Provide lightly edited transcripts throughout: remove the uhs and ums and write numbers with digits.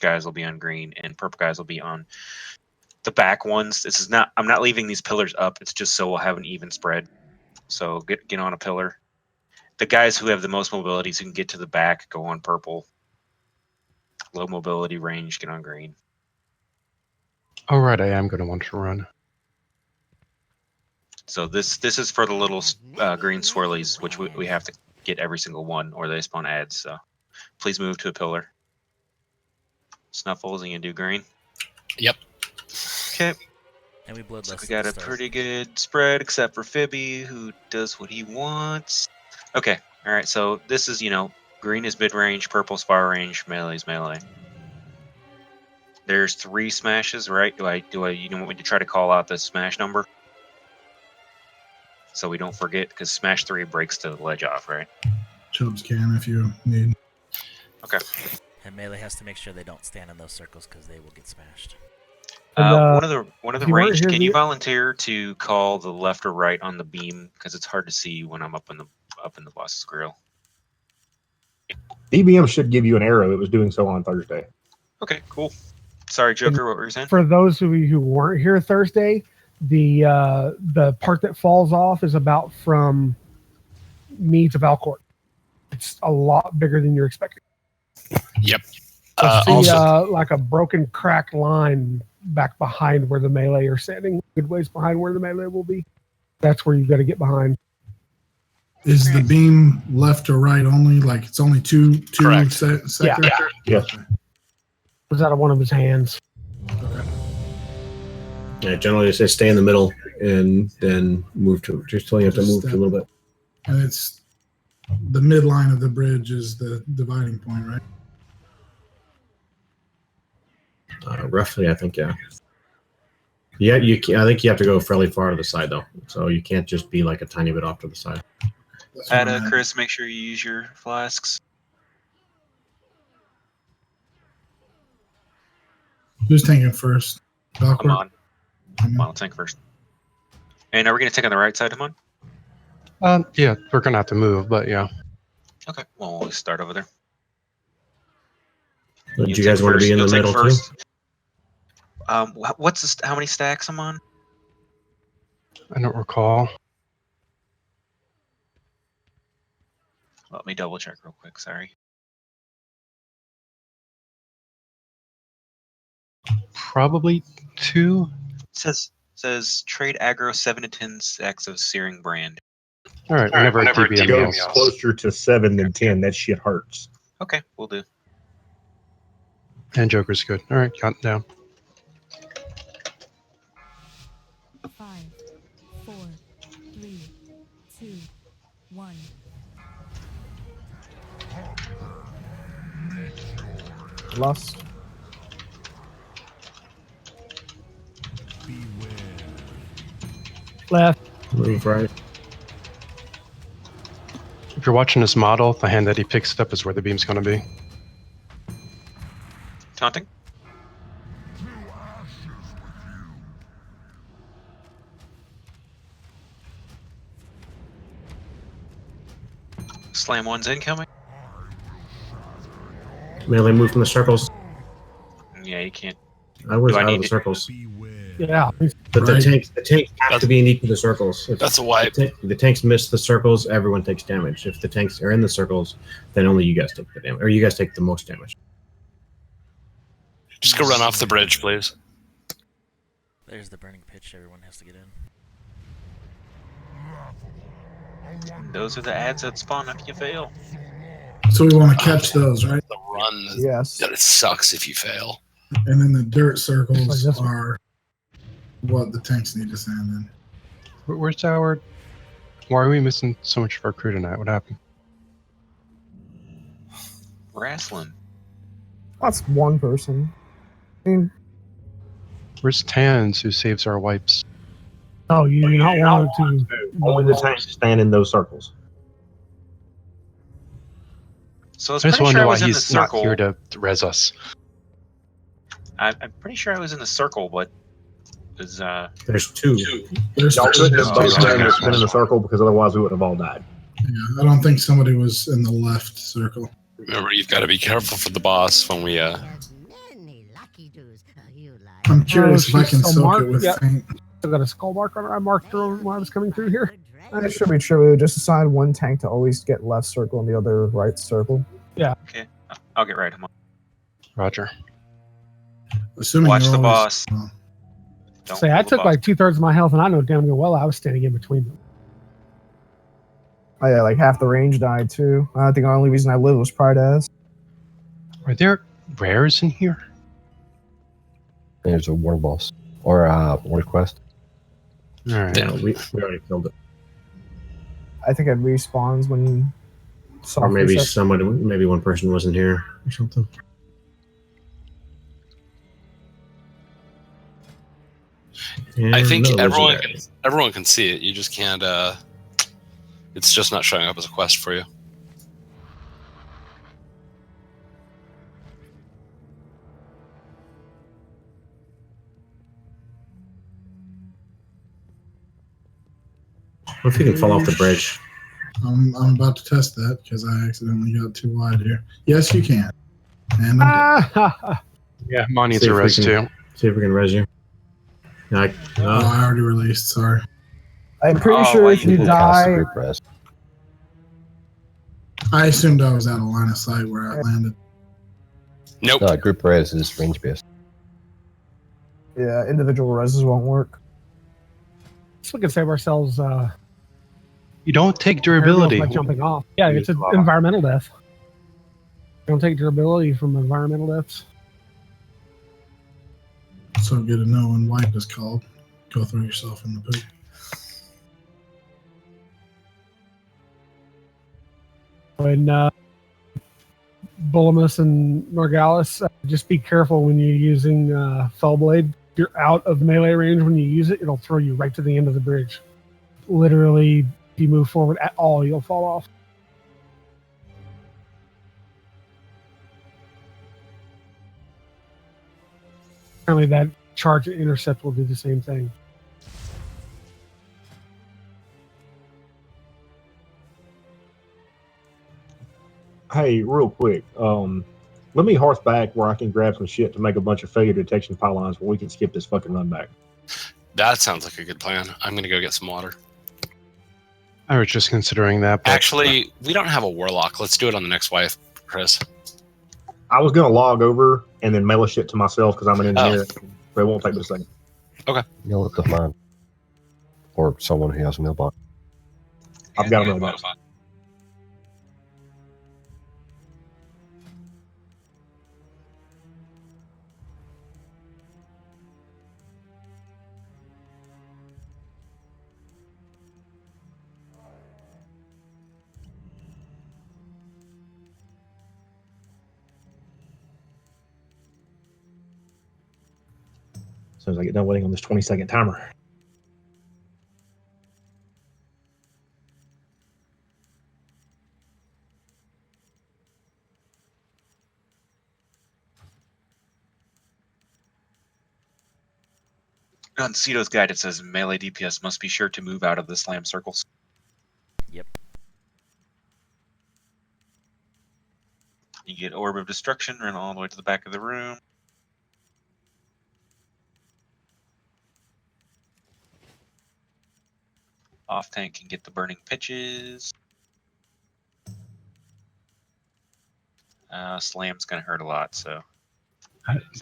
guys will be on green, and purple guys will be on the back ones. This is not. I'm not leaving these pillars up. It's just so we'll have an even spread. So get on a pillar. The guys who have the most mobilities who can get to the back go on purple. Low mobility range, get on green. All right, I am going to want to run. So this is for the little green swirlies, which we have to get every single one, or they spawn ads. So please move to a pillar. Snuffles, and you do green. Yep. Okay. And we bloodlust. So we got a pretty good spread, except for Fibby, who does what he wants. Okay. All right. So this is, green is mid range, purple is far range, melee is melee. There's 3 smashes, right? Do I want me to try to call out the smash number? So we don't forget, because smash 3 breaks the ledge off, right? Chubbs can if you need. Okay. And melee has to make sure they don't stand in those circles because they will get smashed. One of the range. Can you volunteer to call the left or right on the beam? Because it's hard to see when I'm up in the boss's grill. DBM should give you an arrow. It was doing so on Thursday. Okay, cool. Sorry, Joker. What were you saying? For those of you who weren't here Thursday, the part that falls off is about from me to Valcourt. It's a lot bigger than you're expecting. Yep. Also, like a broken, cracked line back behind where the melee are standing, good ways behind where the melee will be. That's where you've got to get behind. Is the beam left or right only? Like it's only two sectors? Yeah. Yes. Was out of one of his hands. Okay. Yeah, generally it says stay in the middle and then move to. Just telling you have to move to a little bit. And it's the midline of the bridge is the dividing point, right? Roughly, I think, yeah. Yeah, I think you have to go fairly far to the side though, so you can't just be like a tiny bit off to the side. Chris, make sure you use your flasks. Who's tanking first? Come on, tank first. And are we going to take on the right side, Hamon? Yeah, we're going to have to move, but yeah. Okay, well, we'll start over there. Do you guys want to be in the middle first? Too? How many stacks I'm on? I don't recall. Let me double check real quick. Sorry. Probably 2. Says trade aggro 7 to 10 stacks of searing brand. All right, whenever DBM goes closer to 7 than 10, that shit hurts. Okay, we'll do. And Joker's good. All right, count down. 5, 4, 3, 2, 1. Lust. Left. Move right. If you're watching this model, the hand that he picks up is where the beam's going to be. Taunting. Slam one's incoming. Melee move from the circles. Yeah, you can't. I was out of the circles. Yeah. But the tanks have to be in each of the circles. If that's a wipe. The tanks miss the circles, everyone takes damage. If the tanks are in the circles, then only you guys take the damage, or you guys take the most damage. Just go run off the bridge, please. There's the burning pitch everyone has to get in. Those are the ads that spawn if you fail. So we want to catch those, right? The run. Yes. That it sucks if you fail. And then the dirt circles are what the tanks need to stand in. Where's our... Why are we missing so much of our crew tonight? What happened? Wrestling. That's one person. I mean, Where's Tans, who saves our wipes? Oh, you do not want to. Only the tanks stand in those circles. So I was I just pretty want to sure know I why was in the he's not circle. here to res us. I'm pretty sure I was in the circle, but is There's 2. There's Y'all two. couldn't have both been in the circle because otherwise we would have all died. Yeah, I don't think somebody was in the left circle. Remember, you've got to be careful for the boss when we I'm curious if I she's can still soak marked? it with Yep. faint. Still got a skull mark on her. I marked her when I was coming through here. It should be true. Just assign one tank to always get left circle and the other right circle. Okay, I'll get right. Roger. Assuming Watch you're the always, boss. well, Don't Say, I pull the took boss. like 2/3 of my health, and I know damn well I was standing in between them. Oh yeah, like half the range died too. I think the only reason I lived was Pride as. Are there rares in here? There's a war boss or war quest. All right. Yeah, we already killed it. I think it respawns when. Or maybe resets. maybe one person wasn't here or something. I think And no everyone can see it. You just can't. It's just not showing up as a quest for you. What if you can fall off the bridge? I'm about to test that because I accidentally got too wide here. Yes, you can. And I'm dead. Yeah, mine needs See a if we rest can- too. See if we can res you. Oh, I already released. Sorry. I'm pretty Oh, sure why if you you can cast the die, group res. I assumed I was out of line of sight where I landed. Nope. No, group res is range based. yeah, individual reses won't work. So we can save ourselves You don't take airmails durability. by jumping off. Yeah, it's an environmental death. Don't take durability from environmental deaths. So good to know when wipe is called. Go throw yourself in the poop. When Bullamus and Norgalis, just be careful when you're using Fellblade. If you're out of melee range when you use it, it'll throw you right to the end of the bridge. Literally, if you move forward at all, you'll fall off. Apparently, that charge and intercept will do the same thing. Hey, real quick, let me horse back where I can grab some shit to make a bunch of failure detection pylons where we can skip this fucking run back. That sounds like a good plan. I'm gonna go get some water. I was just considering that. But Actually, we don't have a warlock. Let's do it on the next wife, Chris. I was gonna log over and then mail a shit to myself because I'm an engineer, but it won't take but a second. You'll look up mine. Or someone who has a mailbox. I've got a mailbox. As soon as I get done waiting on this 20-second timer. On Cito's guide, it says melee DPS must be sure to move out of the slam circles. Yep. You get Orb of Destruction, run all the way to the back of the room. Off tank can get the burning pitches. Slam's gonna hurt a lot, so.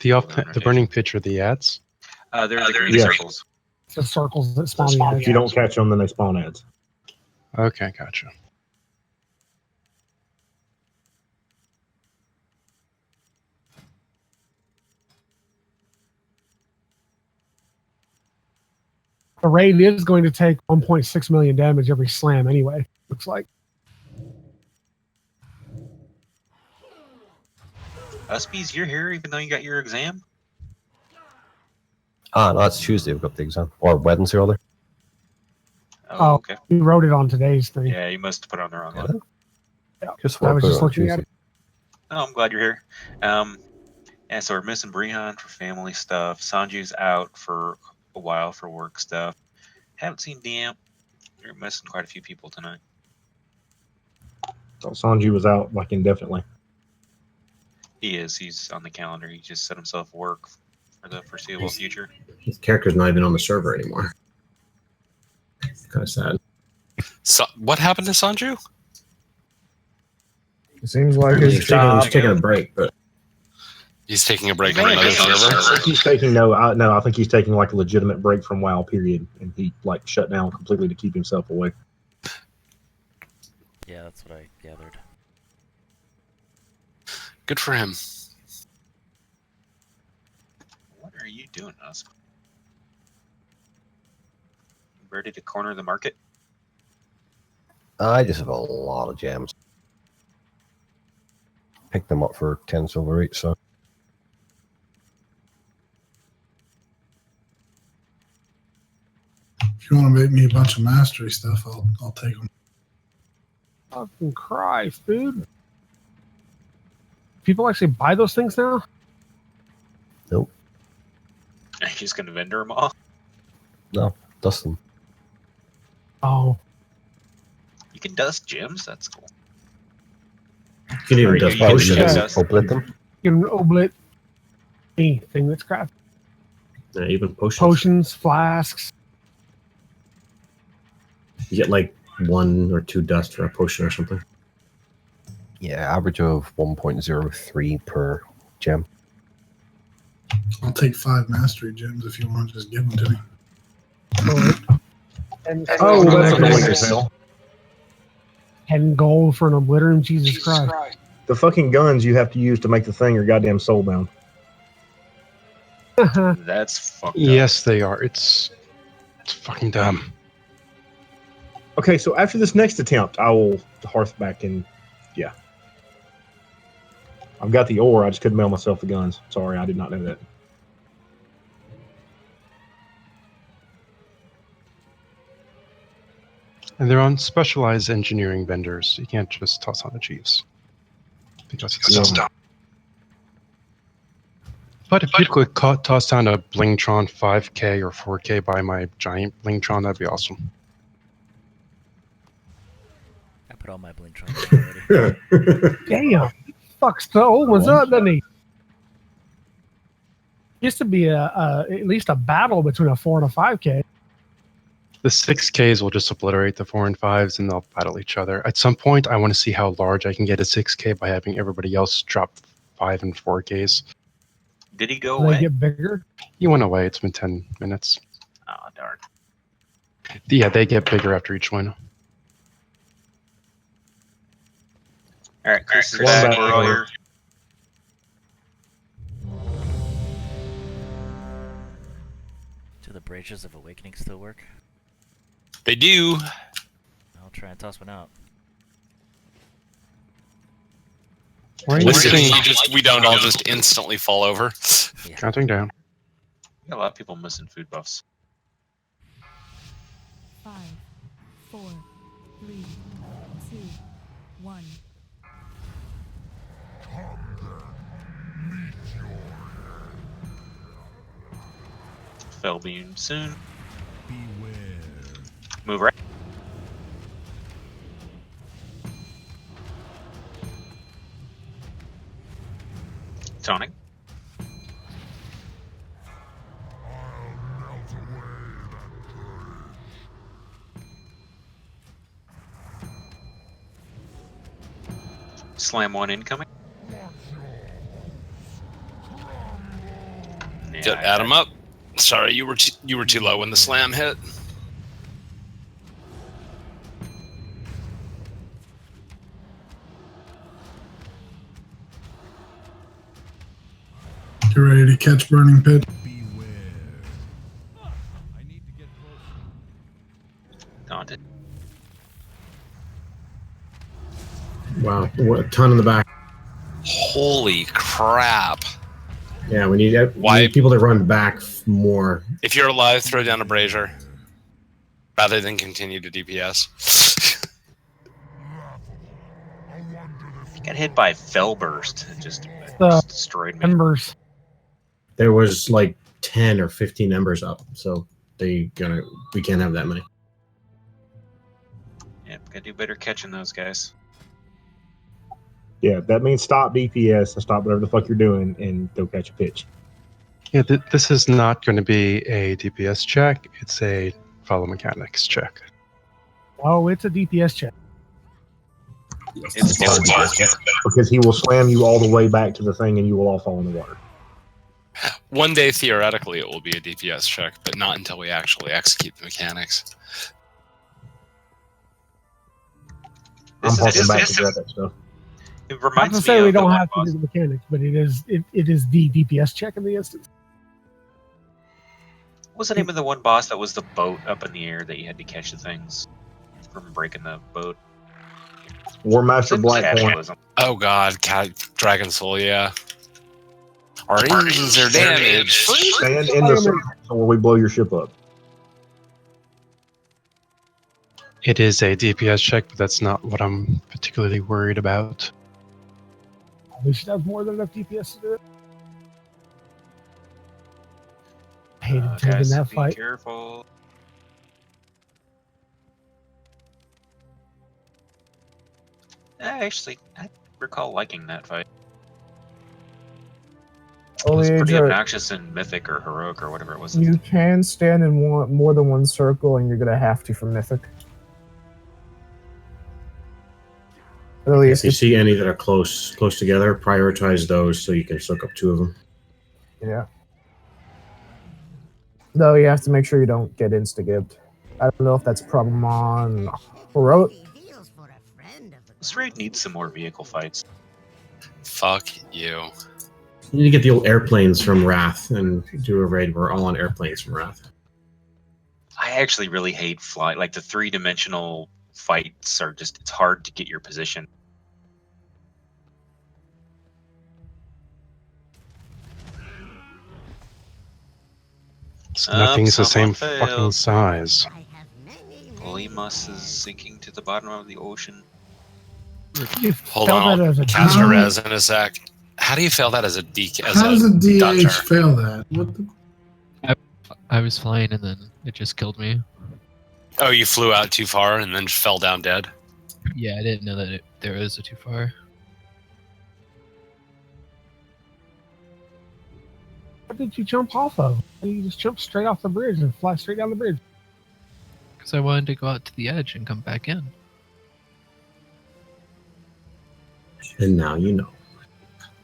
the burning pitch are the ads. They're the green Yeah. circles. The circles that spawn the If you don't catch them, then they spawn ads. Okay, gotcha. The raid is going to take 1.6 million damage every slam anyway, looks like. Uspies, you're here even though you got your exam? No, it's Tuesday. We've got the exam. Or Wednesday, rather. Oh, okay. You wrote it on today's thing. Yeah, you must have put it on the wrong one. Yeah. Just I want was to put just it on looking at Tuesday. Oh, I'm glad you're here. Yeah, so we're missing Brihan for family stuff. Sanju's out for a while for work stuff. Haven't seen Damp. We're missing quite a few people tonight. So Sanji was out like indefinitely. He is. He's on the calendar. He just set himself work for the foreseeable future. His character's not even on the server anymore. Kind of sad. So, what happened to Sanju? It seems like He's his job. taking a break, but He's taking a break He on may have another missed server. it. I think he's taking no. I think he's taking like a legitimate break from WoW. Period, and he like shut down completely to keep himself away. Yeah, that's what I gathered. Good for him. What are you doing, us? Ready to corner the market? I just have a lot of gems. Picked them up for 10 silver each, so. If you want to make me a bunch of mastery stuff, I'll take them. Fucking Christ, dude. People actually buy those things now? Nope. Are you just gonna vendor them all? No, dust them. Oh. You can dust gems. That's cool. you can even Or dust you can potions. just Yeah. dust. Oblit them. You can oblit anything that's crafted. Yeah, even potions. Potions, flasks. You get like 1 or 2 dust for a potion or something. Yeah, average of 1.03 per gem. I'll take 5 mastery gems if you want to just give them to me. And Oh, that's that's annoying as hell. 10 gold for an obliterate. Jesus Christ. The fucking guns you have to use to make the thing are goddamn soulbound. That's fucked up. Yes, they are. It's fucking dumb. Okay, so after this next attempt, I will hearth back and yeah. I've got the ore. I just couldn't mail myself the guns. Sorry, I did not know that. And they're on specialized engineering vendors. You can't just toss on the chiefs. Because it's dumb. But if you could toss down a Blingtron 5K or 4K by my giant Blingtron, that'd be awesome. I put all my Blingtrons on already. Damn. Fucks the old ones up, doesn't he? Used to be at least a battle between a 4 and a 5K. The 6Ks will just obliterate the 4 and 5s and they'll battle each other. At some point, I want to see how large I can get a 6K by having everybody else drop 5 and 4Ks. Did he go They away? get bigger. He went away. It's been 10 minutes. Oh, darn. Yeah, they get bigger after each one. All right, Chris is One back. back. We're all here. Do the Braziers of Awakening still work? They do. I'll try and toss one out. Why are you Listen, missing? we don't all just instantly fall over. Counting down. Got a lot of people missing food buffs. 5, 4, 3, 2, 1. Fell beam soon. Move right. Tonic. Slam 1 incoming. Yeah, Add him up. Sorry, you were too low when the slam hit. You ready to catch Burning Pit? Daunted. Wow, what a ton in the back. Holy crap. Yeah, we need people to run back more. If you're alive, throw down a brazier rather than continue to DPS. Got hit by Fell Burst. It just destroyed me. Embers. There was like 10 or 15 embers up, so we can't have that many. Yep, gotta do better catching those guys. Yeah, that means stop DPS and stop whatever the fuck you're doing and go catch a pitch. Yeah, this is not going to be a DPS check. It's a follow mechanics check. Oh, it's a DPS check. It's still Because he will slam you all the way back to the thing and you will all fall in the water. One day, theoretically, it will be a DPS check, but not until we actually execute the mechanics. I'm harking back to grab that stuff. It Not reminds to me say of we the don't one have to boss. do the mechanics, but it is the DPS check in the instance. What was the name of the one boss that was the boat up in the air that you had to catch the things from breaking the boat? War Master It's Blackhorn. Capitalism. Oh god, Dragon Soul, yeah. Our engines are damaged. Stand in the circle or we blow your ship up. It is a DPS check, but that's not what I'm particularly worried about. We should have more than enough DPS to do it. I hated taking Guys, that be fight. careful. Actually, I recall liking that fight. It was Only pretty age obnoxious in Mythic or Heroic or whatever it was. you can stand in more than one circle, and you're gonna have to for Mythic. At least If you see any that are close together, prioritize those so you can soak up 2 of them. yeah. Though you have to make sure you don't get insta-gibbed. I don't know if that's a problem on Heroic. This raid needs some more vehicle fights. Fuck you. You need to get the old airplanes from Wrath and do a raid. We're all on airplanes from Wrath. I actually really hate flight. Like the 3-dimensional fights are just, it's hard to get your position. Nothing's the same someone fucking failed. size. Polymus is sinking to the bottom of the ocean. Hold Tell on, that I'll as a cast a DPS. res in a sec. How do you fail that as a DK? How does a DH Dutcher? fail that? What the? I was flying and then it just killed me. Oh, you flew out too far and then fell down dead? Yeah, I didn't know that there was a too far. What did you jump off of? You just jump straight off the bridge and fly straight down the bridge. Because I wanted to go out to the edge and come back in. And now you know.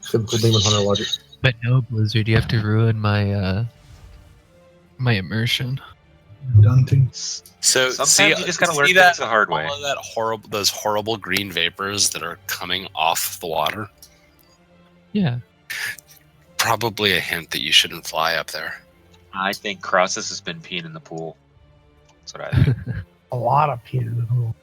Typical Demon Hunter logic. But no, Blizzard, you have to ruin my my immersion. Dunting. So Sometimes you just gotta learn things the hard way. All of that horrible, those horrible green vapors that are coming off the water. Yeah. Probably a hint that you shouldn't fly up there. I think Crossus has been peeing in the pool. That's what I think. A lot of peanut in the pool.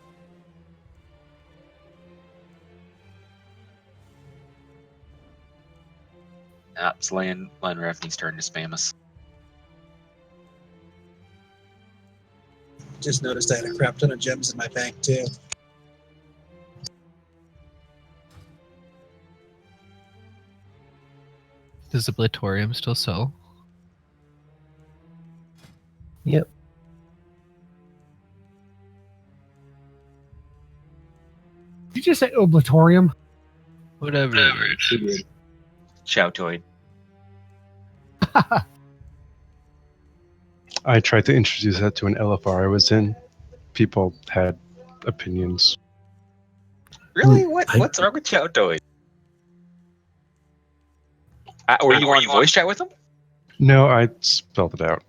It's Land Raffney's turn to spam us. Just noticed I had a crap ton of gems in my bank too. Does the Blitorium still sell? Yep. Did you just say Oblatorium? Whatever. Chowtoid. I tried to introduce that to an LFR I was in. People had opinions. Really? What's wrong with Chowtoid? Were you on voice chat with him? No, I spelled it out.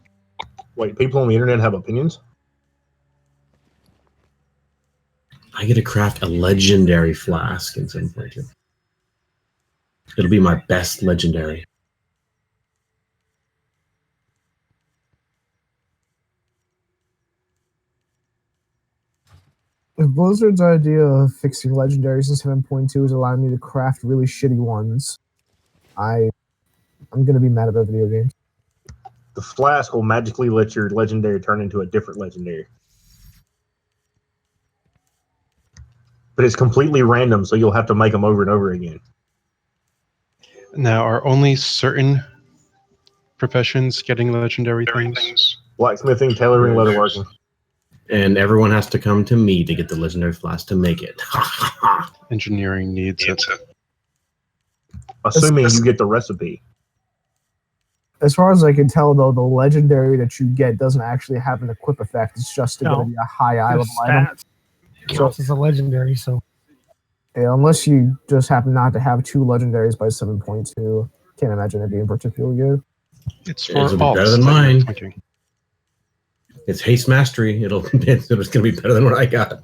Wait, people on the internet have opinions? I get to craft a legendary flask in 7.2. It'll be my best legendary. If Blizzard's idea of fixing legendaries in 7.2 is allowing me to craft really shitty ones, I'm gonna be mad about video games. The flask will magically let your legendary turn into a different legendary. But it's completely random, so you'll have to make them over and over again. Now, are only certain professions getting legendary things? Blacksmithing, tailoring, leatherworking. And everyone has to come to me to get the legendary flask to make it. Engineering needs it. Assuming you get the recipe. As far as I can tell, though, the legendary that you get doesn't actually have an equip effect. It's just going to be a high eye level item. Counts as a legendary, so. Yeah, unless you just happen not to have 2 legendaries by 7.2, can't imagine it being particularly good. It's It'll for be all better than that you're mine. thinking. It's haste mastery. It's going to be better than what I got.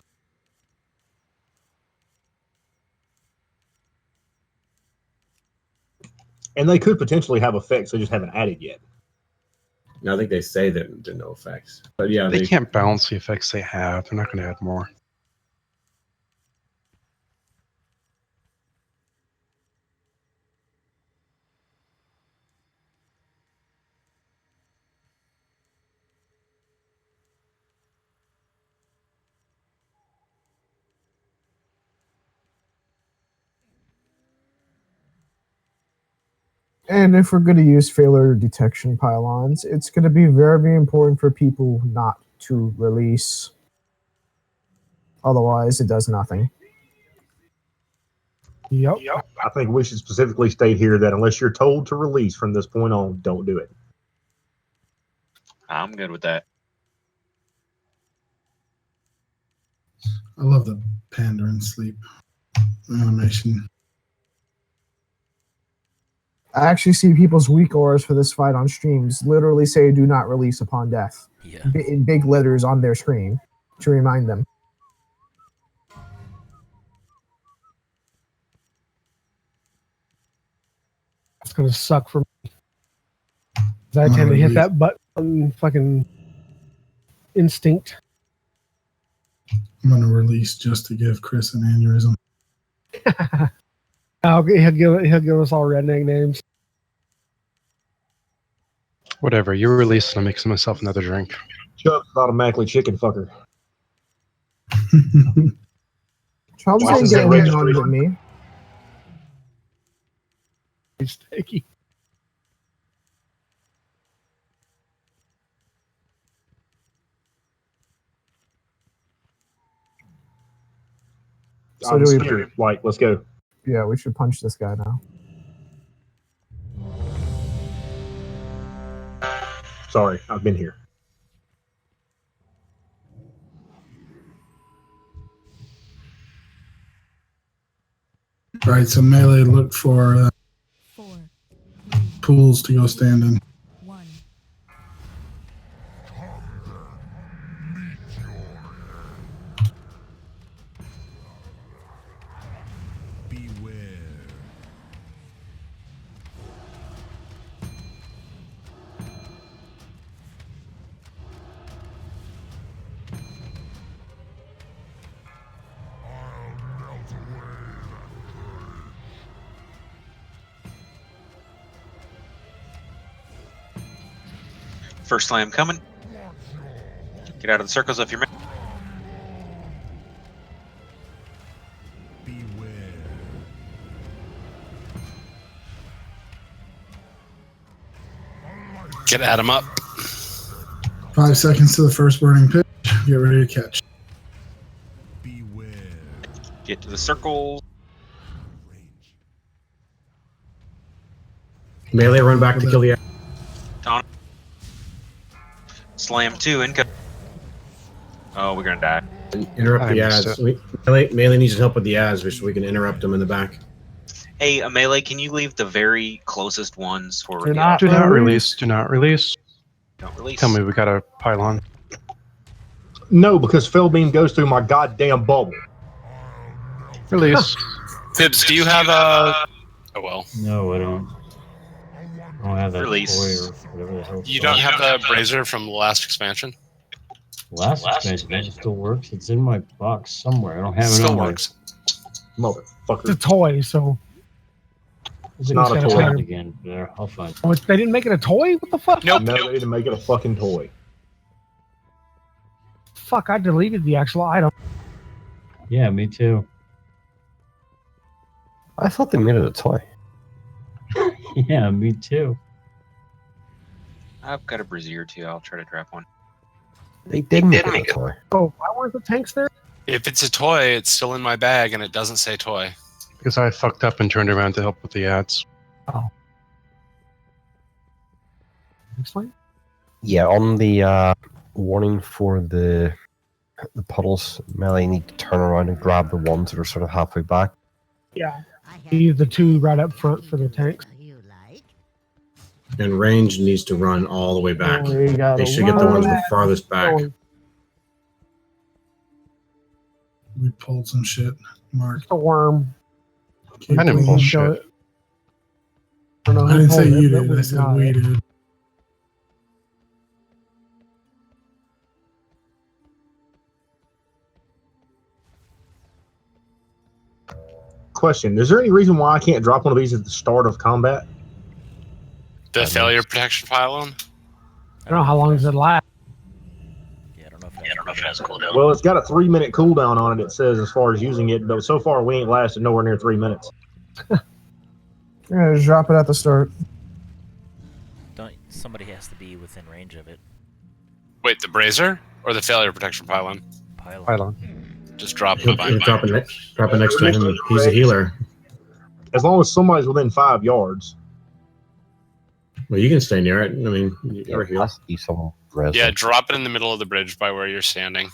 And they could potentially have effects they just haven't added yet. I think they say that there are no effects. But yeah, They can't balance the effects they have. They're not going to add more. And if we're going to use failure detection pylons, it's going to be very, very important for people not to release. Otherwise, it does nothing. Yep. I think we should specifically state here that unless you're told to release from this point on, don't do it. I'm good with that. I love the panda and sleep animation. I actually see people's weak auras for this fight on streams literally say "do not release upon death" in big letters on their screen to remind them. It's gonna suck for me. 'Cause I tend to hit that button fucking instinct. I'm going to release just to give Chris an aneurysm. He'll give us all redneck names. Whatever. You release and I'm mixing myself another drink. Chubb's automatically chicken fucker. Chubbs Why ain't is that getting registry? none with me. It's sticky. So I'm do we- scared. Like, let's go. Yeah, we should punch this guy now. Sorry, I've been here. Right, so melee look for pools to go stand in. First slam coming. Get out of the circles if you're. Get Adam up. 5 seconds to the first burning pitch. Get ready to catch. Get to the circle. Melee run back to kill the. On. Slam 2 income. Oh, we're gonna die. Interrupt the ads. Melee needs help with the ads, so we can interrupt them in the back. Hey, Melee, can you leave the very closest ones for Do not release. Do not release. Don't release. Tell me we got a pylon. No, because Fellbeam goes through my goddamn bubble. Release. Fibs, do you have a... Oh, well. No, I don't. I don't have that Release. toy or whatever the hell. You don't have the Brazier from the last expansion? Last expansion, that still works. It's in my box somewhere. I don't have it Still on my- works. Motherfucker. It's a toy, so. It's not a toy. again. There, I'll find it. Oh, they didn't make it a toy? What the fuck? No, they didn't make it a fucking toy. Fuck, I deleted the actual item. Yeah, me too. I thought they made it a toy. Yeah, me too. I've got a Brazier too. I'll try to drop one. They did make it a toy. Oh, why weren't the tanks there? If it's a toy, it's still in my bag and it doesn't say toy. Because I fucked up and turned around to help with the ads. Oh. explain? Yeah, on the warning for the puddles, melee need to turn around and grab the ones that are sort of halfway back. Yeah. The two right up front for the tanks. And range needs to run all the way back. We got They a should get the lot ones of the farthest back. We pulled some shit, Mark. A worm. Keep I didn't pulling pull shit. shit. I don't know I who didn't say pulled it, you but did. I we said got we it. did. Question: is there any reason why I can't drop one of these at the start of combat? The failure protection pylon? I don't know how long does it last. Yeah, I don't know if it has cooldown. Well, it's got a 3-minute cooldown on it. It says as far as using it, but so far we ain't lasted nowhere near 3 minutes. Yeah, just drop it at the start. Somebody has to be within range of it. Wait, the brazier or the failure protection pylon? Pylon. Just drop He'll it. drop it next to him. He's a healer. As long as somebody's within 5 yards. Well, you can stay near it. I mean, you're a healer. Yeah, drop it in the middle of the bridge by where you're standing.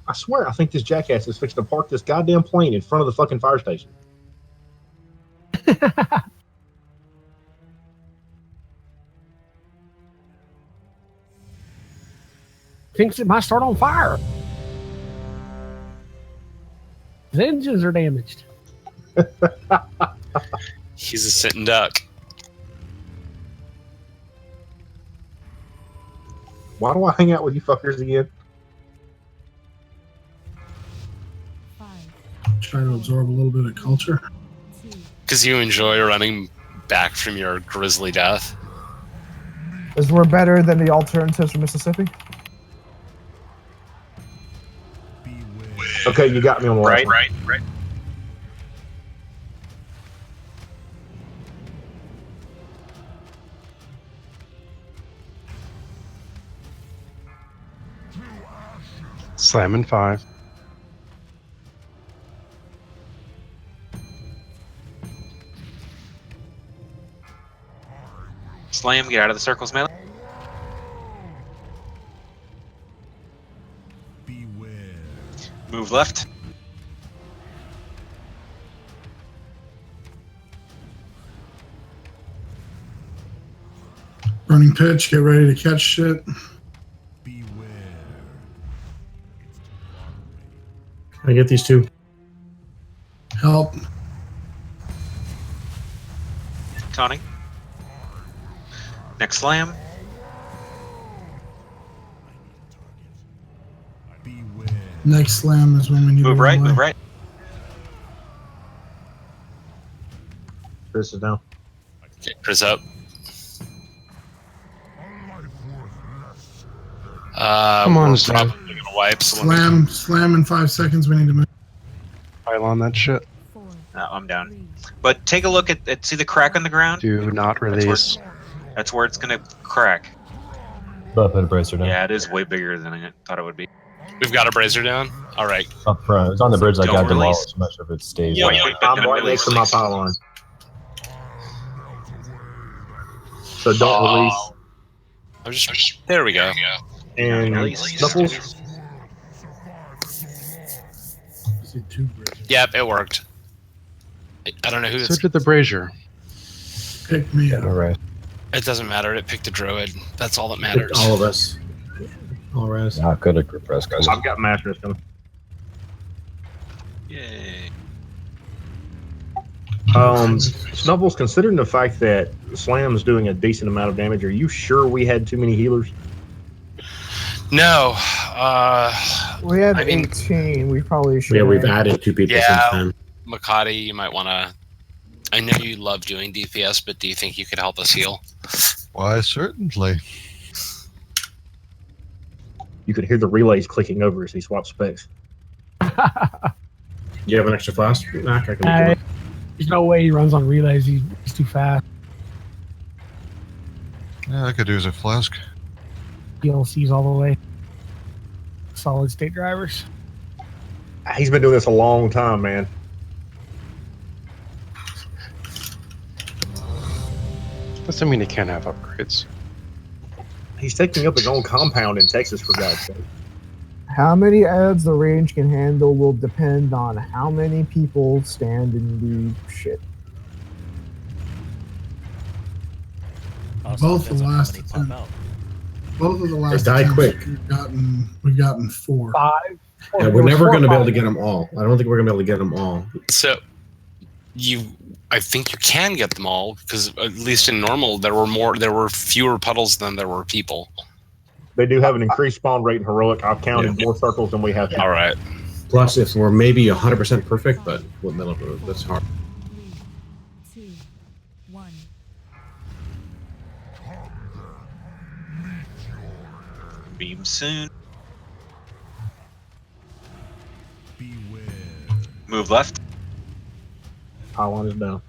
I swear, I think this jackass is fixing to park this goddamn plane in front of the fucking fire station. Thinks it might start on fire. His engines are damaged. He's a sitting duck. Why do I hang out with you fuckers again? Try to absorb a little bit of culture. Because you enjoy running back from your grisly death. Is we're better than the alternatives from Mississippi? Okay, you got me on the last one. Right. Slam in 5. Slam, get out of the circles, melee. Move left. Running pitch, get ready to catch shit. I get these two. Help. Taunting. Next slam. Next slam is when we need Move to right, run move away. right. Chris is down. Okay, Chris up. Come on, we're Zed. probably gonna wipe. So let me- Slam in 5 seconds. We need to move. Pylon that shit. No, I'm down. But take a look at see the crack on the ground? Do not release. That's where it's gonna crack. But put a bracer down. Yeah, it is way bigger than I thought it would be. We've got a brazier down. All right. Up front. It's on the bridge. I Don't got release. demolished. I'm not sure if it stays. Yeah, there. yeah, I'm right next to my pylon. So don't release. I'm just. There we go. And Snuffles. Yep, it worked. I don't know who So it's. did the brazier. Pick me up. All right. It doesn't matter. It picked a druid. That's all that matters. All of us. All res. Not good at group rest, guys. I've got masters coming. Yay. Snuffles, considering the fact that Slam's doing a decent amount of damage, are you sure we had too many healers? No. We had I mean- 18. We probably should. Yeah, we've added 2 people since Yeah, then. Makati, you might want to. I know you love doing DPS, but do you think you could help us heal? Why, certainly. You could hear the relays clicking over as he swaps specs. You have an extra flask? Knock, I can do it. There's no way he runs on relays. He's too fast. Yeah, I could use a flask. PLCs all the way. Solid state drivers. He's been doing this a long time, man. Doesn't mean he can't have upgrades. He's taking up his own compound in Texas, for God's sake. How many ads the range can handle will depend on how many people stand in the shit. Also, Both the depends on how last many pop attempt- out. Both of the last die attempts quick. we've gotten 4. 5. Yeah, we're never going to be able to get them all. I don't think we're going to be able to get them all. So I think you can get them all because at least in normal there were fewer puddles than there were people. They do have an increased spawn rate in heroic. I've counted more circles than we have. All right. Plus, if we're maybe 100% perfect, but that's hard. 3, 2, 1. Beam soon. Move left. Pylon is down.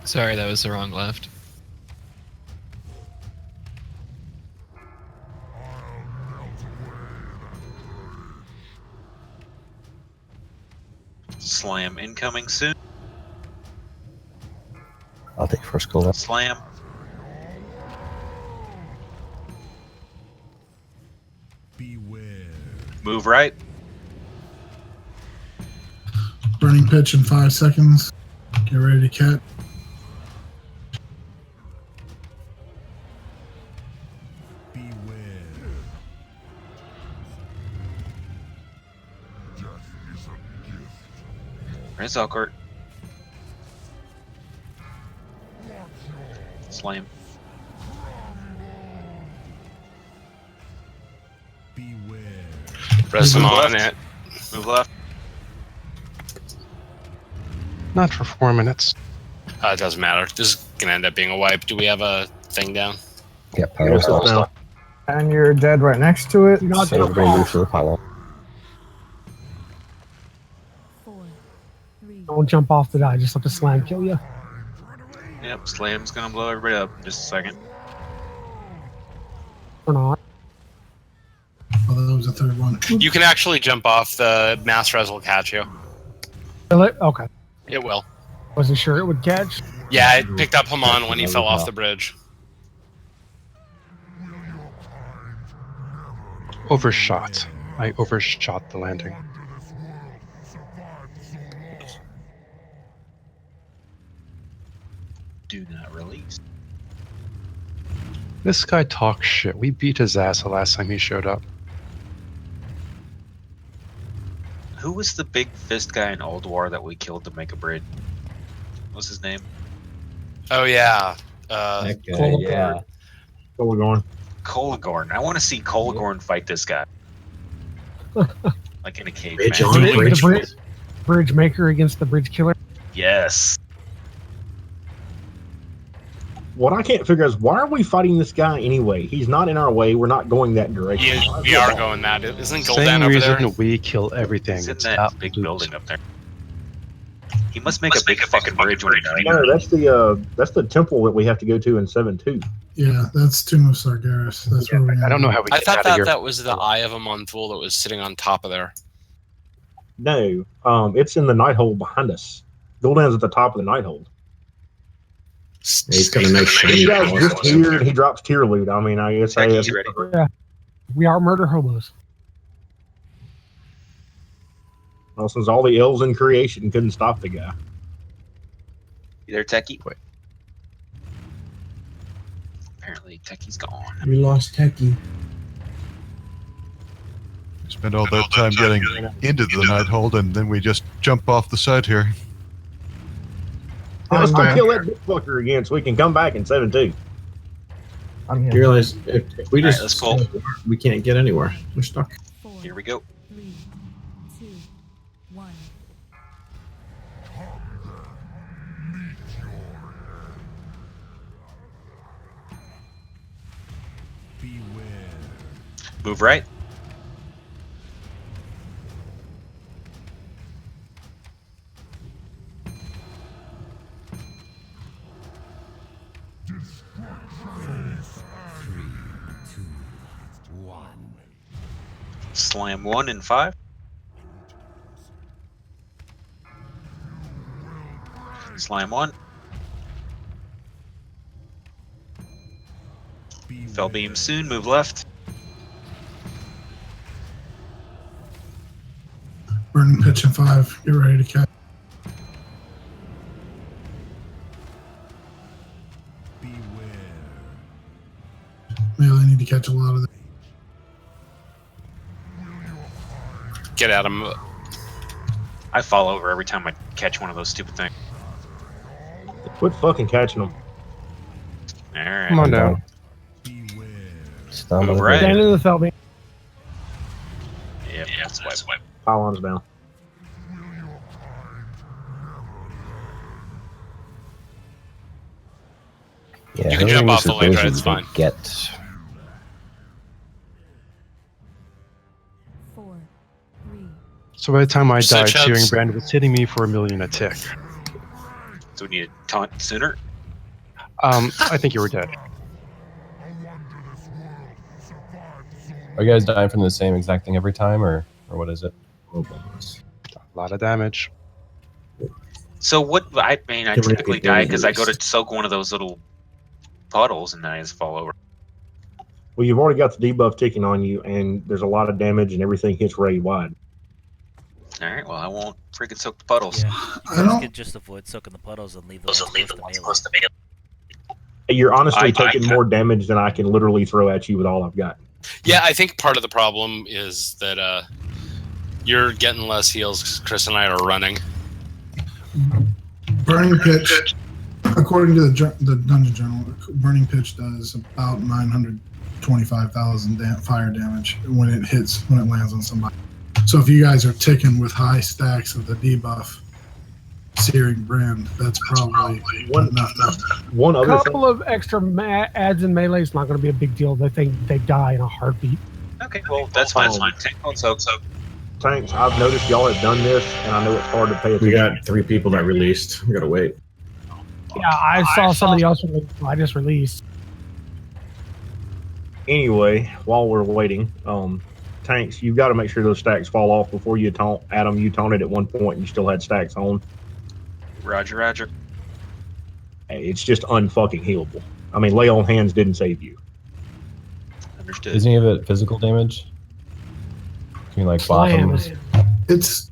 Sorry, that was the wrong left. Slam incoming soon. I'll take first call. Slam. Move right. Burning pitch in 5 seconds. Get ready to cat. Red Zelkart. Slam. Press them on it. Move left. Not for 4 minutes. It doesn't matter. This is gonna end up being a wipe. Do we have a thing down? Yeah, power stuff. And you're dead right next to it. So everybody move to the pylon. 4, 3, Don't jump off the die. Just let the slam kill you. Yep, Slam's gonna blow everybody up in just a second. Or not. Oh, that was the third one. You can actually jump off. The mass res will catch you. Will it? Okay. It will. Wasn't sure it would catch. Yeah, it picked up Haman when he fell off the bridge. Overshot. I overshot the landing. Do not release. This guy talks shit. We beat his ass the last time he showed up. Who was the big fist guy in Old War that we killed to make a bridge? What's his name? Oh yeah. That guy, yeah. Where we going? Kolagorn. I want to see Kolagorn fight this guy. Like in a cave Bridge match. on The bridge. bridge maker against the bridge killer. Yes. What I can't figure out is why are we fighting this guy anyway? He's not in our way. We're not going that direction. We are going that. Isn't Gul'dan Same over reason there? we kill everything. He's in It's that not big loot. building up there. He must make a big fucking bridge when he dies. No, that's the temple that we have to go to in 7-2. Yeah, that's Tomb of Sargeras. That's where we. I don't know how we I get thought out of here. that was the Eye of Amonthul that was sitting on top of there. No, it's in the Nighthold behind us. Gul'dan's at the top of the Nighthold. He's got a nice shiny He guys power just source. here and he drops tier loot. I mean, I guess He's ready. Yeah. We are murder hobos. Well, since all the elves in creation couldn't stop the guy. You there, Techie? Apparently, Techie's gone. We lost Techie. Spend all that time getting into the Nighthold, and then we just jump off the side here. Let's go kill that big fucker again so we can come back in 7-2. I'm You here. realize if we just Alright, let's go. we can't get anywhere. We're stuck. 4, Here we go. 3, 2, 1. Move right. Slam 1 and 5. Slam 1. Fell beam soon. Move left. Burning pitch in 5. Get ready to catch. Melee need to catch a lot of that. Get at him. I fall over every time I catch one of those stupid things. Quit fucking catching them. All right. Come on down. Stand Move on right. Stand in the felt beam. Yep, that's swipe. Pylons down. Yeah, You can whoever jump needs off the to ledge, those right? are It's the fine. Get. 4, 3, So by the time I So died, Chubbs- Searing Brand was hitting me for 1,000,000 a tick. So we need to taunt sooner. I think you were dead. Are you guys dying from the same exact thing every time, or what is it? A lot of damage. So what? I mean, I Can we typically get die damage because I go to released? soak one of those little puddles and then I just fall over. Well, you've already got the debuff ticking on you, and there's a lot of damage, and everything hits raid wide. All right. Well, I won't freaking soak the puddles. Yeah. I You don't- could just avoid soaking the puddles and leave the ones close to melee. You're honestly I- taking more damage than I can literally throw at you with all I've got. Yeah, I think part of the problem is that you're getting less heals. Chris and I are running. Burning pitch, according to the Dungeon Journal, burning pitch does about 925,000 fire damage when it lands on somebody. So if you guys are ticking with high stacks of the debuff Searing Brand, that's probably enough to. One A other thing, couple of extra adds in melee is not going to be a big deal. They think they die in a heartbeat. Okay. Well, that's fine. That's fine. Take one soak. Tanks, I've noticed y'all have done this, and I know it's hard to pay attention. We got 3 people that released. We gotta wait. Yeah, I saw somebody else release. I just released. Anyway, while we're waiting, Tanks, you've got to make sure those stacks fall off before you taunt. Adam, you taunted at one point and you still had stacks on. Roger, Roger. Hey, it's just unfucking healable. I mean, lay on hands didn't save you. Understood. Is any of it physical damage? Can you like block them? It's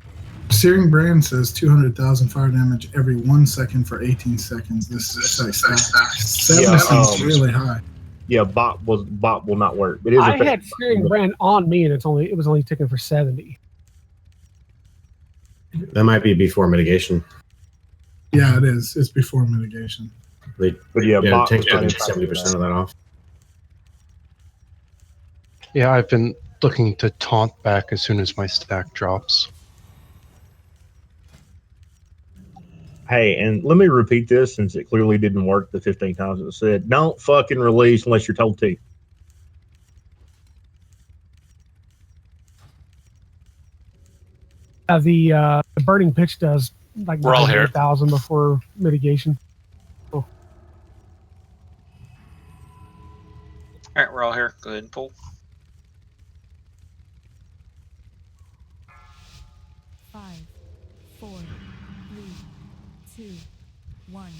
Searing Brand says 200,000 fire damage every 1 second for 18 seconds. This is 7 seems really high. Yeah, bot will not work. It is. I had Searing Brand on me, and it was only ticking for 70. That might be before mitigation. Yeah, it is. It's before mitigation. But yeah, bot Tank's was getting getting 70% of that off. Yeah, I've been looking to taunt back as soon as my stack drops. Hey, and let me repeat this since it clearly didn't work the 15 times it was said. Don't fucking release unless you're told to. The burning pitch does like We're all here. 900,000 before mitigation. All right, we're all here. Go ahead and pull. Five, 4, 3, 2, 1.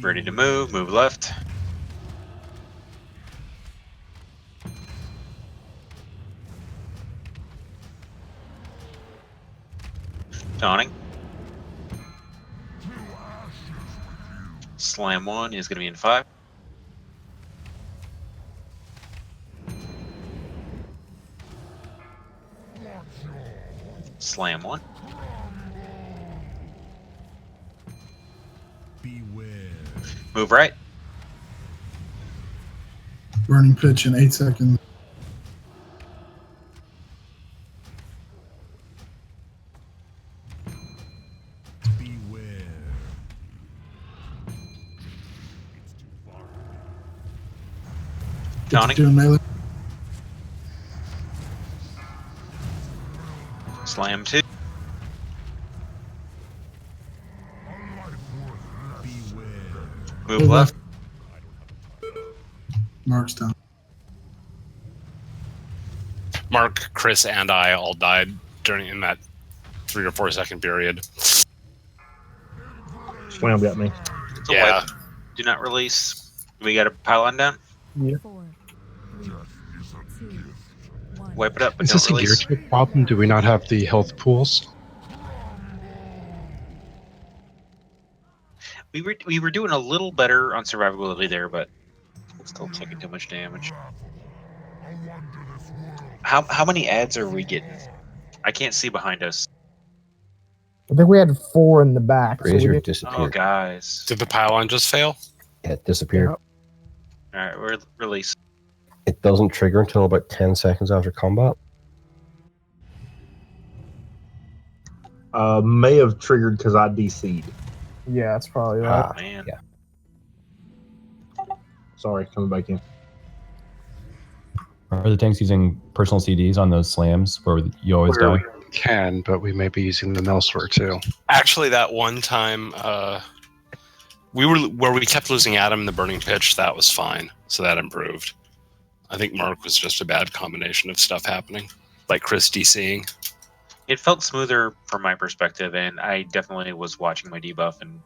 Ready to move. Move left. Taunting. Slam 1 is going to be in 5. Slam 1. Move right. Burning pitch in 8 seconds. Taunting. Doing melee. Slam 2. Move left. Mark's down. Mark, Chris, and I all died in that 3 or 4 second period. Slam got me. It's a Yeah. wipe. Do not release. We got a pylon down. Yeah. 4, 3, 2, 1. Wipe it up, but Is don't this a gear release. check problem? Do we not have the health pools? We were doing a little better on survivability there, but still taking too much damage. How many ads are we getting? I can't see behind us. I think we had 4 in the back. So we Brazier didn't- Oh, disappeared. guys. Did the pylon just fail? Yeah, it disappeared. All right, we're release. It doesn't trigger until about 10 seconds after combat. May have triggered because I DC'd. Yeah, that's probably right. Man. Yeah. Sorry, coming back in. Are the tanks using personal CDs on those slams where you always Where die? we can, but we may be using them elsewhere too. Actually, that one time we kept losing Adam in the burning pitch. That was fine, so that improved. I think Mark was just a bad combination of stuff happening, like Chris DCing. It felt smoother from my perspective, and I definitely was watching my debuff, and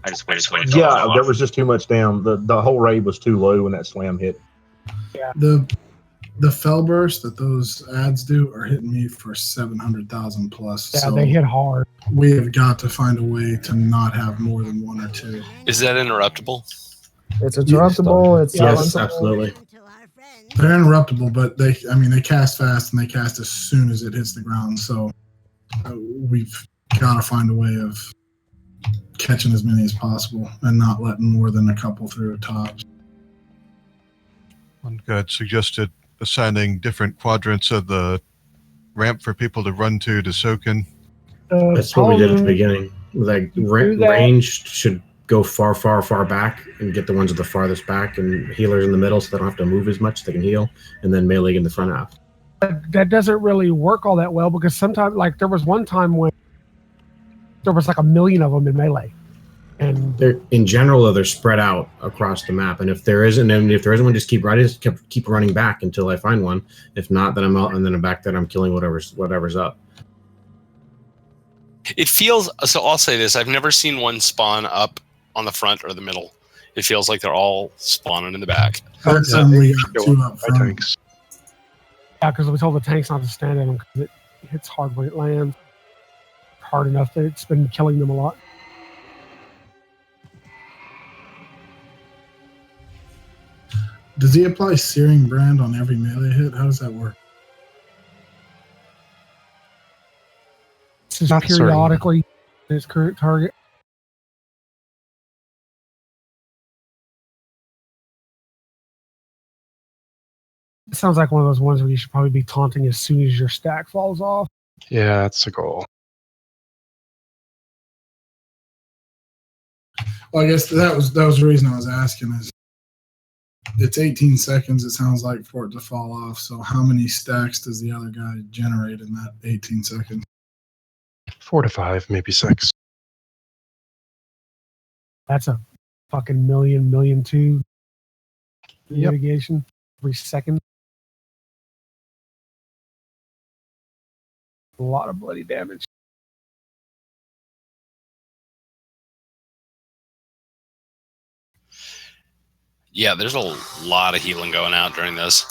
I just waited for it to Yeah, fall there off. was just too much down. The whole raid was too low when that slam hit. The fell burst that those ads do are hitting me for 700,000 plus. Yeah, so they hit hard. we have got to find a way to not have more than 1 or 2. Is that interruptible? It's interruptible. It's Yes, silenceable. absolutely. They're interruptible, but they cast fast and they cast as soon as it hits the ground. So we've got to find a way of catching as many as possible and not letting more than a couple through tops. One guy had suggested assigning different quadrants of the ramp for people to run to soak in. That's what we did at the Paladin- beginning. Like do that. range should go far, far, far back and get the ones at the farthest back, and healers in the middle, so they don't have to move as much. They can heal, and then melee in the front half. That doesn't really work all that well because sometimes, like, there was one time when there was like 1 million of them in melee, and They're in general, though, they're spread out across the map. And if there isn't one, just keep running, keep running back until I find one. If not, then I'm out, and then I'm back there. I'm killing whatever's up. It feels so. I'll say this: I've never seen one spawn up on the front or the middle. It feels like they're all spawning in the back. That time we got 2 up front. Tanks. yeah, because we told the tanks not to stand in them because it hits hard when it lands. Hard enough that it's been killing them a lot. Does he apply Searing Brand on every melee hit? How does that work? It's just Not certain. periodically its current target. It sounds like one of those ones where you should probably be taunting as soon as your stack falls off. Yeah, that's the goal. Well, I guess that was the reason I was asking. Is it's 18 seconds? It sounds like for it to fall off. So how many stacks does the other guy generate in that 18 seconds? 4 to 5, maybe 6. That's a fucking million two Yep. mitigation every second. A lot of bloody damage. Yeah, there's a lot of healing going out during this.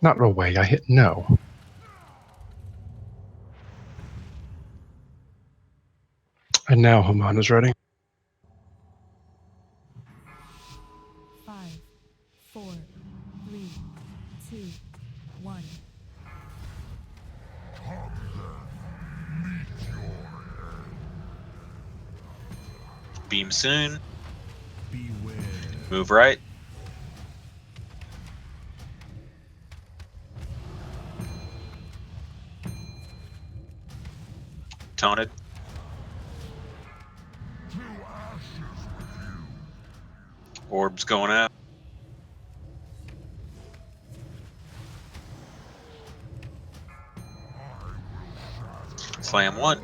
Not away, I hit no. And now Haman is ready. 5, 4, 3, 2, 1. Beam soon. Move right. Taunted. Orbs going out. Slam 1.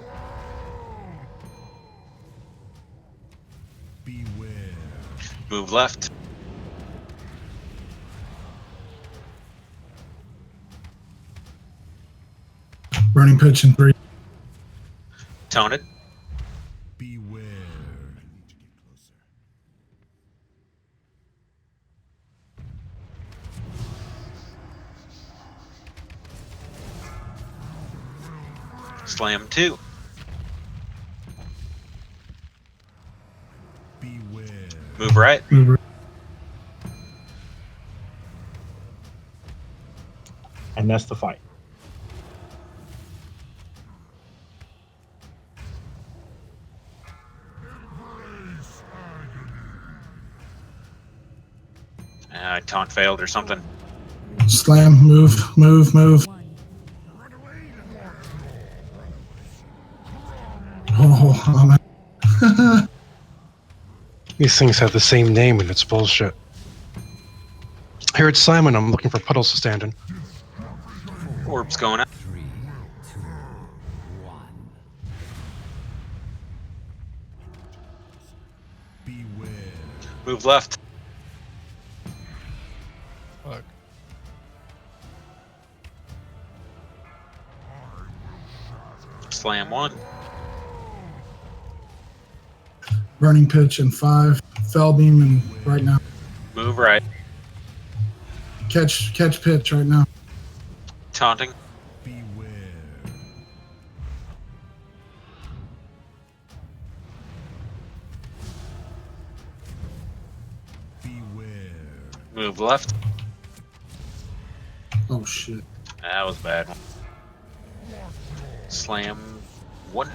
Move left. Burning pitch in 3. Taunted. Slam 2. Move right. And that's the fight. Taunt failed or something. Slam, move. Oh, man. These things have the same name and it's bullshit. Here it's Simon. I'm looking for puddles to stand in. Orbs going out. 3, 2, 1. Move left. Fuck. Slam 1. Burning pitch in 5. Fell beam in right now. Move right. Catch pitch right now. Taunting. Move left. Oh shit. That was a bad one. Slam 1.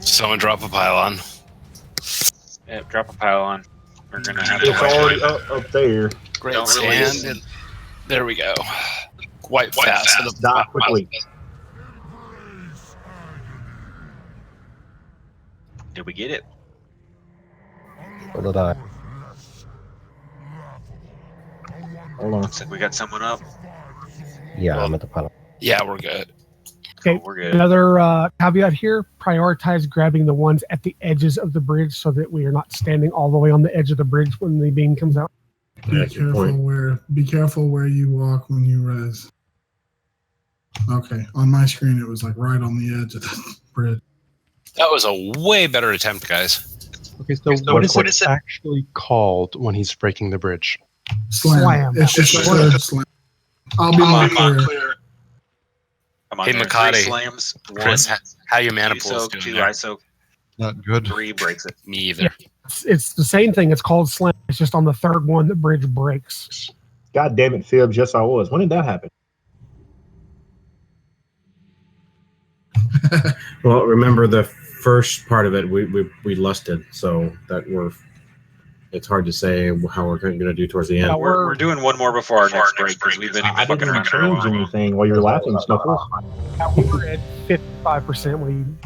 Someone drop a pylon. Yeah, drop a pylon. We're gonna have to It's already up there. Great Don't stand. release. There we go. Quite fast. Die quickly. Did we get it? Or did I? Hold on. Looks like we got someone up. Yeah, I'm at the panel. Yeah, we're good. Okay, we're good. Another caveat here, prioritize grabbing the ones at the edges of the bridge so that we are not standing all the way on the edge of the bridge when the beam comes out. Be careful where you walk when you res. Okay, on my screen it was like right on the edge of the bridge. That was a way better attempt, guys. Okay, so what is it actually called when he's breaking the bridge? Slam. It's just a third slam. I'll be more clear. Come on, Hey, there. Makati. 3 slams. 1. Chris, how you mana 2 pools soak, doing 2 there? ISO. Not good. 3 breaks it. Me either. It's the same thing. It's called slam. It's just on the third one the bridge breaks. God damn it, Phibbs. Yes, I was. When did that happen? Well, remember the first part of it, we lusted, so that it's hard to say how we're going to do towards the end. We're doing one more before our next break because we've been I fucking didn't around for a change while. anything while you were laughing, Snuffles. We were at 55% when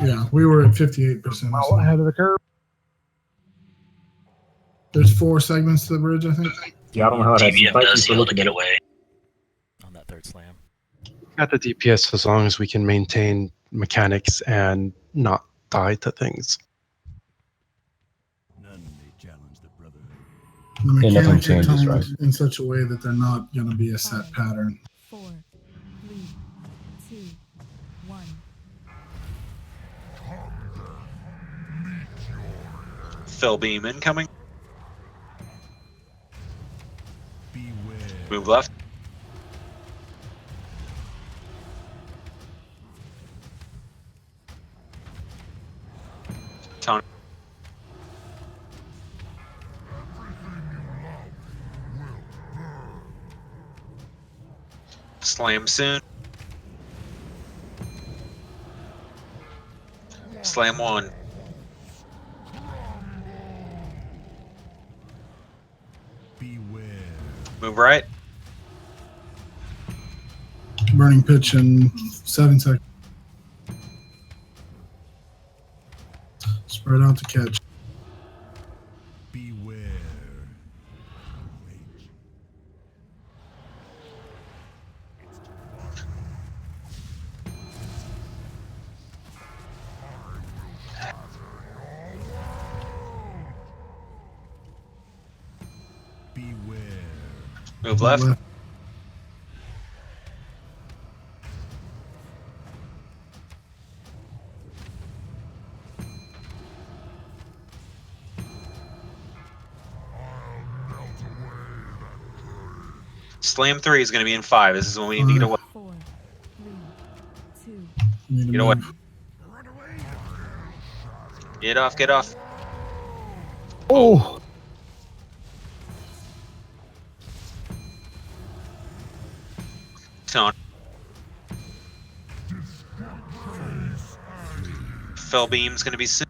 Yeah, we were at 58%. well ahead of the curve. There's 4 segments to the bridge, I think. Yeah, I don't know how that happened. TBM Thank does you for heal to looking get at it. away. On that third slam. Got the DPS as long as we can maintain mechanics and not die to things. The Yeah, nothing mechanics are changes, timed right? in such a way that they're not going to be a set pattern. 4, 3, 2, 1. Fell beam incoming. Move left. Taunt. Slam soon. Slam 1. Move right. Burning pitch in 7 seconds. Spread out to catch. Move left. Slam 3 is going to be in 5. This is when we need to get away. 4, 3, 2. Need to Get away. move. Get off, get off. Oh, Tone. Fell beam's going to be soon.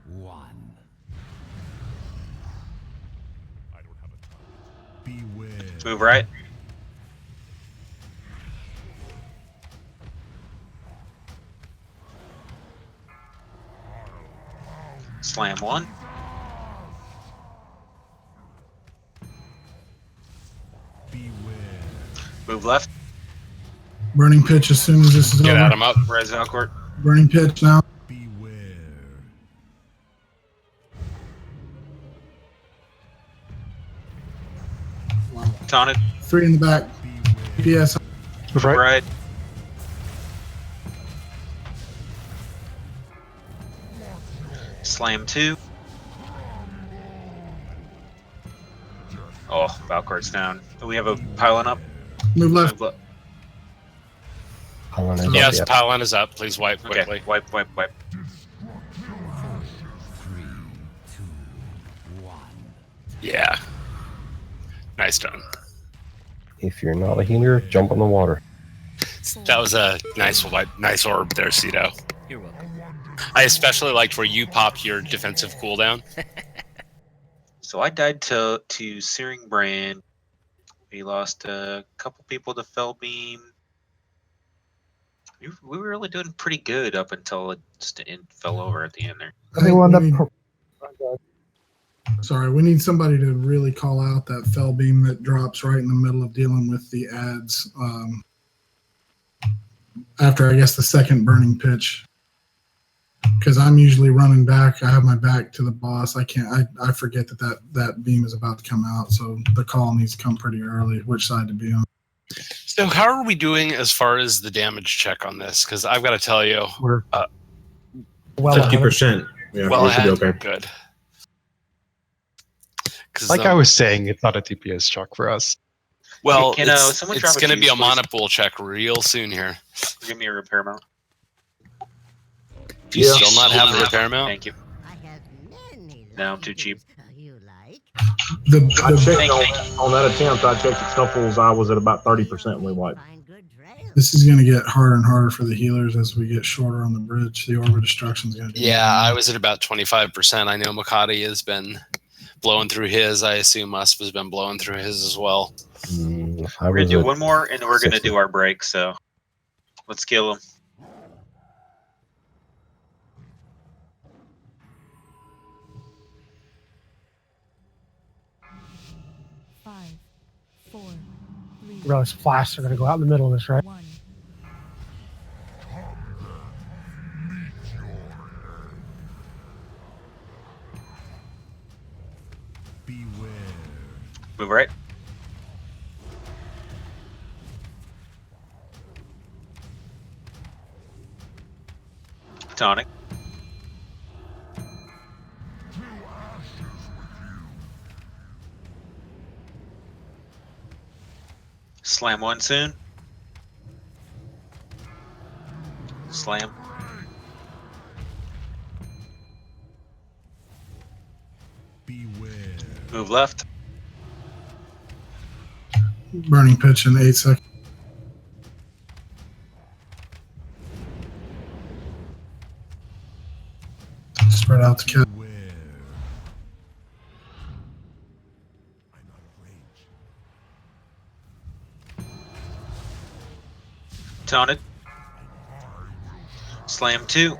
Move right. Slam 1. Move left. Burning pitch as soon as this is Get over. Adam up. Res Valcourt. Burning pitch now. Taunted. 3 in the back. PS. Move right. Right. Slam 2. Oh, Valcourt's down. We have a pylon up. Move left. Move Pylon is up, Yes, yep. pylon is up. Please wipe quickly. Okay, wipe, wipe, wipe. Yeah. Nice done. If you're not a healer, jump on the water. That was a nice orb there, Cito. You're welcome. I especially liked where you popped your defensive cooldown. So I died to Searing Brand. We lost a couple people to Fell Beam. We were really doing pretty good up until it just fell over at the end there. I think sorry, we need somebody to really call out that fell beam that drops right in the middle of dealing with the ads. After I guess the second burning pitch, because I'm usually running back. I have my back to the boss. I can't. I forget that beam is about to come out. So the call needs to come pretty early. Which side to be on? So how are we doing as far as the damage check on this? Because I've got to tell you, We're well, 50%. Yeah, well we should be ahead. okay. Good. 'Cause, like I was saying, it's not a DPS chuck for us. well, Can, someone it's drop a going to be fuse, a please? mana pool check real soon here. Give me a repair mount. Do you Yeah. still not have a repair mount? Thank you. No, I'm too cheap. I checked Thank on that attempt. I checked at Snuffles. I was at about 30% when we wiped. This is going to get harder and harder for the healers as we get shorter on the bridge. The orb of destruction is going to be. Yeah, I was at about 25%. I know Makati has been blowing through his. I assume Usp has been blowing through his as well. I We're gonna was do at one more, and then we're gonna 60. do our break. So let's kill him. Five, 4, 3, Realize flasks are going to go out in the middle of this, right? 1. Move right. Tonic. Slam 1 soon. Slam. Move left. Burning pitch in 8 seconds. Spread out the cat. Taunted. Slam 2.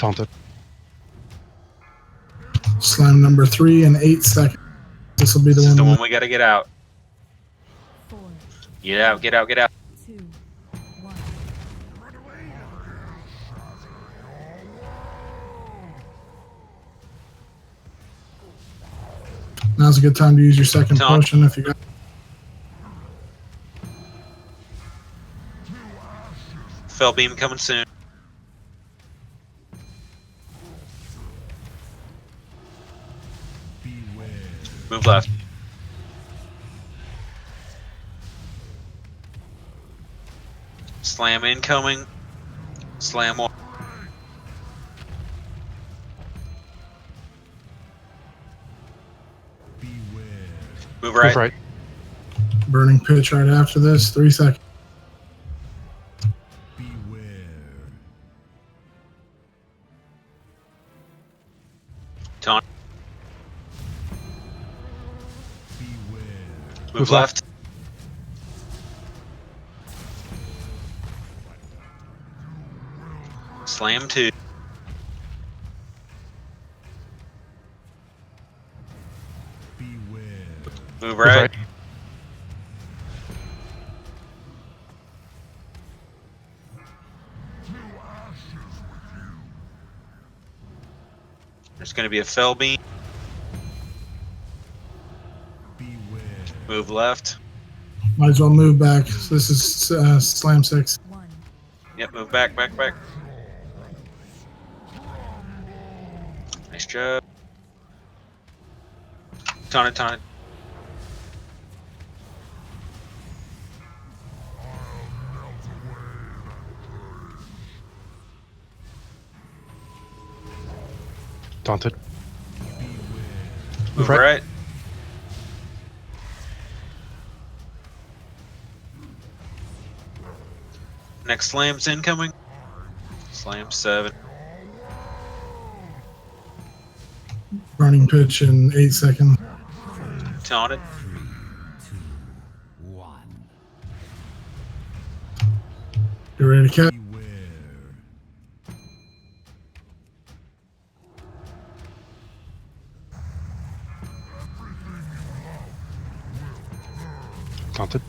Taunted. Slam number 3 in 8 seconds. This will be the This one. is the one we got to get out. Get out, get out, get out. 2, 1. Now's a good time to use your second Taunt. potion if you got. Fell beam coming soon. Move left. Slam incoming. Slam one. Move right. Move right. Burning pitch right after this. 3 seconds. Taunt. Move Move left. Slam 2. Move right. right. There's going to be a fell beam. Move left. Might as well move back. So this is slam 6. Yep, move back, back, back. Nice job. Taunted, taunted. Taunted. Move right. Next slam's incoming. Slam 7. Burning pitch in 8 seconds. Taunted. You ready to catch? Taunted.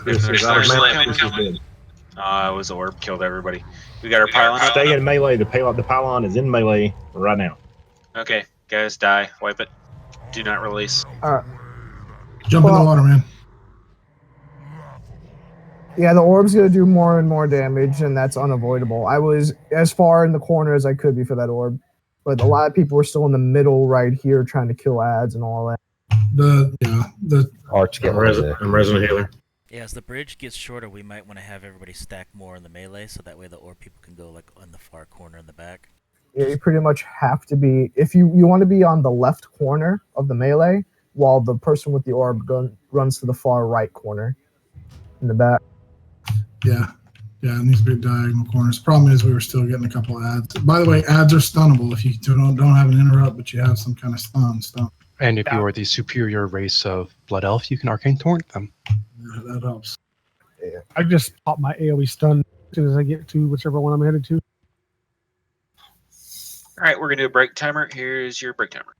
There's This is another slam automatic. This is incoming. dead. It was orb. Killed everybody. We got our pylon up. Stay in melee. The pylon is in melee right now. Okay, guys, die. Wipe it. Do not release. Jump in the water, man. Yeah, the orb's gonna do more and more damage, and that's unavoidable. I was as far in the corner as I could be for that orb, but a lot of people were still in the middle right here trying to kill ads and all that. The Arch get I'm resident healer. Yeah, as the bridge gets shorter, we might want to have everybody stack more in the melee, so that way the orb people can go like on the far corner in the back. Yeah, you pretty much have to be, if you want to be on the left corner of the melee, while the person with the orb runs to the far right corner in the back. Yeah, in these big diagonal corners. Problem is, we were still getting a couple of ads. By the way, ads are stunnable if you don't have an interrupt, but you have some kind of stun. And if you are the superior race of Blood Elf, you can Arcane Torrent them. Yeah, that helps. Yeah. I just pop my AoE stun as soon as I get to whichever one I'm headed to. All right, we're gonna do a break timer. Here's your break timer.